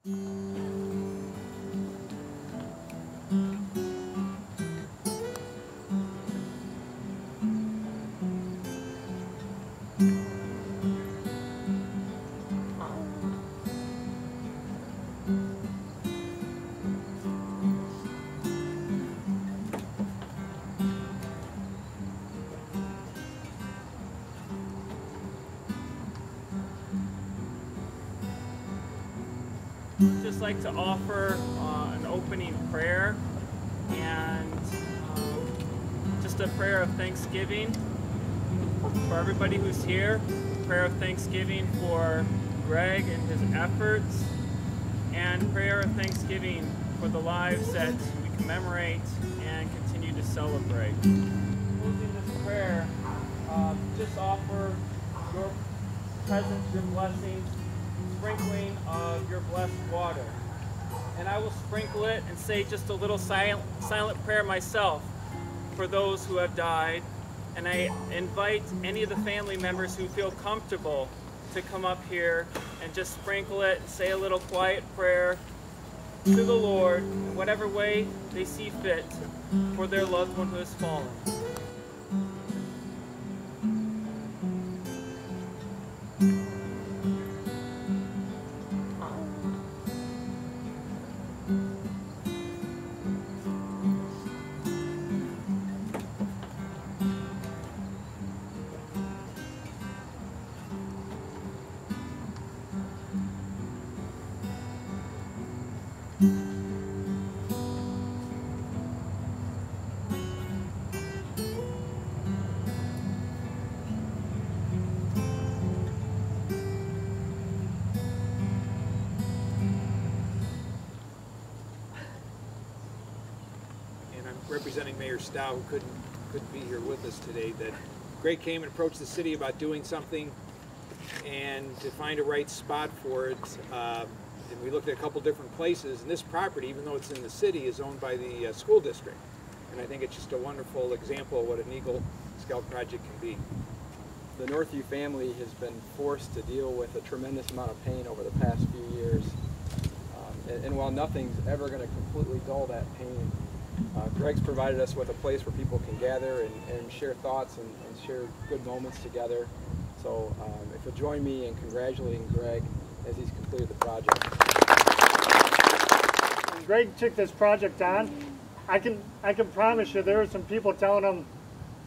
I'd just like to offer an opening prayer and just a prayer of thanksgiving for everybody who's here. Prayer of thanksgiving for Greg and his efforts, and prayer of thanksgiving for the lives that we commemorate and continue to celebrate. Closing this prayer, just offer your presence, your blessings, sprinkling of your blessed water. And I will sprinkle it and say just a little silent prayer myself for those who have died. And I invite any of the family members who feel comfortable to come up here and just sprinkle it and say a little quiet prayer to the Lord in whatever way they see fit for their loved one who has fallen. Representing Mayor Stow, who couldn't be here with us today, that Greg came and approached the city about doing something and to find a right spot for it. And we looked at a couple different places, and this property, even though it's in the city, is owned by the school district. And I think it's just a wonderful example of what an Eagle Scout project can be. The Northview family has been forced to deal with a tremendous amount of pain over the past few years. And while nothing's ever going to completely dull that pain, Greg's provided us with a place where people can gather and share thoughts and share good moments together. So if you'll join me in congratulating Greg as he's completed the project. When Greg took this project on, I can promise you there were some people telling him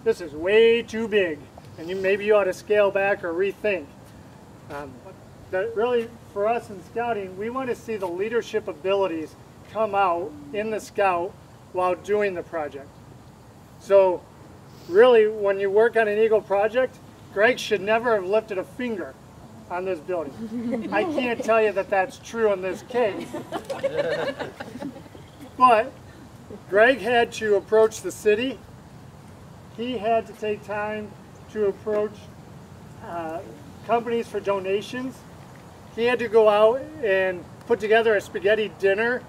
this is way too big and maybe you ought to scale back or rethink. That really, for us in scouting, we want to see the leadership abilities come out in the scout while doing the project. So really, when you work on an Eagle project, Greg should never have lifted a finger on this building. I can't tell you that that's true in this case. But Greg had to approach the city. He had to take time to approach companies for donations. He had to go out and put together a spaghetti dinner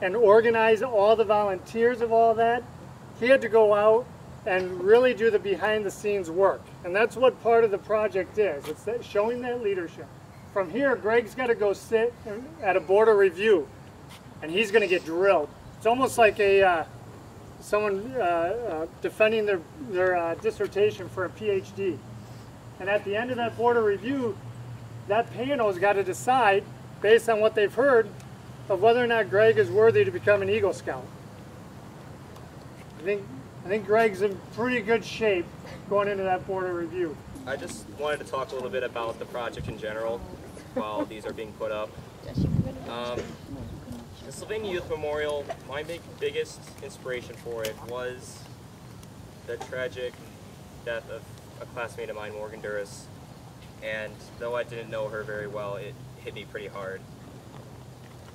and organize all the volunteers of all that. He had to go out and really do the behind the scenes work. And that's what part of the project is. It's that showing that leadership. From here, Greg's got to go sit at a board of review and he's going to get drilled. It's almost like someone defending their dissertation for a PhD. And at the end of that board of review, that panel's got to decide, based on what they've heard, of whether or not Greg is worthy to become an Eagle Scout. I think Greg's in pretty good shape going into that board of review. I just wanted to talk a little bit about the project in general while these are being put up. The Sylvania Youth Memorial, my biggest inspiration for it was the tragic death of a classmate of mine, Morgan Duras. And though I didn't know her very well, it hit me pretty hard.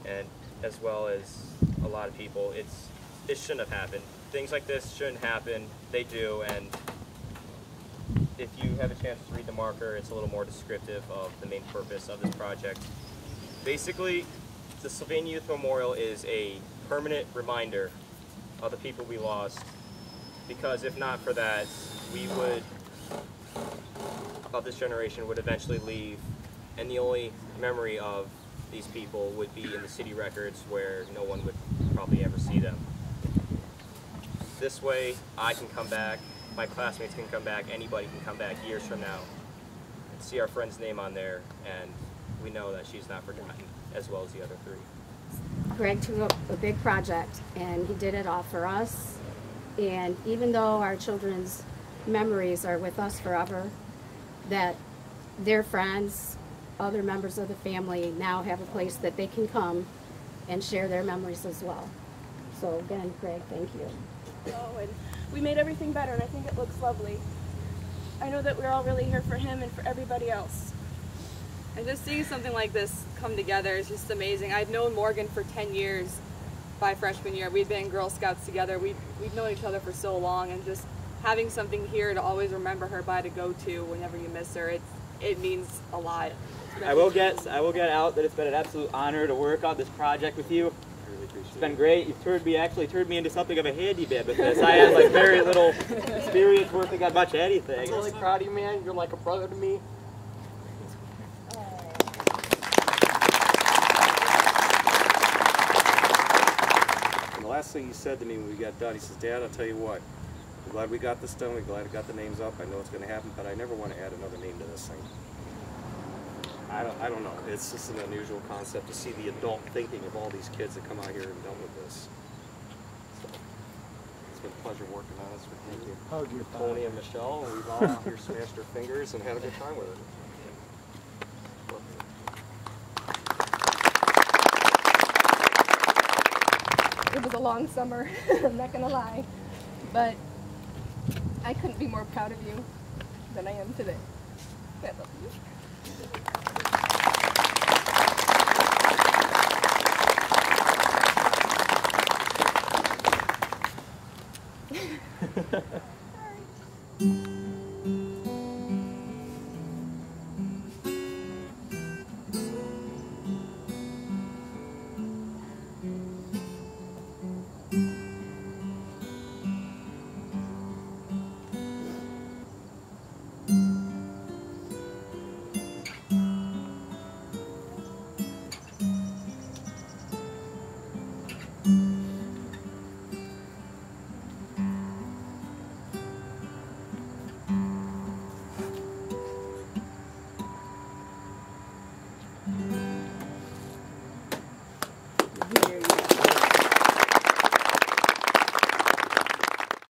And as well as a lot of people, it shouldn't have happened. Things like this shouldn't happen. They do, and if you have a chance to read the marker, it's a little more descriptive of the main purpose of this project. Basically, the Sylvania Youth Memorial is a permanent reminder of the people we lost, because if not for that, we would, of this generation, would eventually leave, and the only memory of these people would be in the city records where no one would probably ever see them. This way, I can come back, my classmates can come back, anybody can come back years from now and see our friend's name on there, and we know that she's not forgotten, as well as the other three. Greg took up a big project, and he did it all for us. And even though our children's memories are with us forever, that their friends, other members of the family now have a place that they can come and share their memories as well. So again, Greg, thank you. Oh, and we made everything better, and I think it looks lovely. I know that we're all really here for him and for everybody else. And just seeing something like this come together is just amazing. I'd known Morgan for 10 years by freshman year. We'd been in Girl Scouts together. We'd known each other for so long, and just having something here to always remember her by, to go to whenever you miss her, it means a lot. I will get out that it's been an absolute honor to work on this project with you. It's been great. You've turned me into something of a handyman with this. I had like very little experience working on much anything. I'm really proud of you, man. You're like a brother to me. And the last thing he said to me when we got done, he says, "Dad, I'll tell you what. I'm glad we got this done. We're glad we got the names up. I know it's going to happen, but I never want to add another name to this thing." I don't know. It's just an unusual concept to see the adult thinking of all these kids that come out here and done with this. So, it's been a pleasure working on this. Thank you. Hug your Tony and Michelle, and we've all here smashed our fingers and had a good time with it. It was a long summer, I'm not gonna lie, but I couldn't be more proud of you than I am today. I love you. Sorry.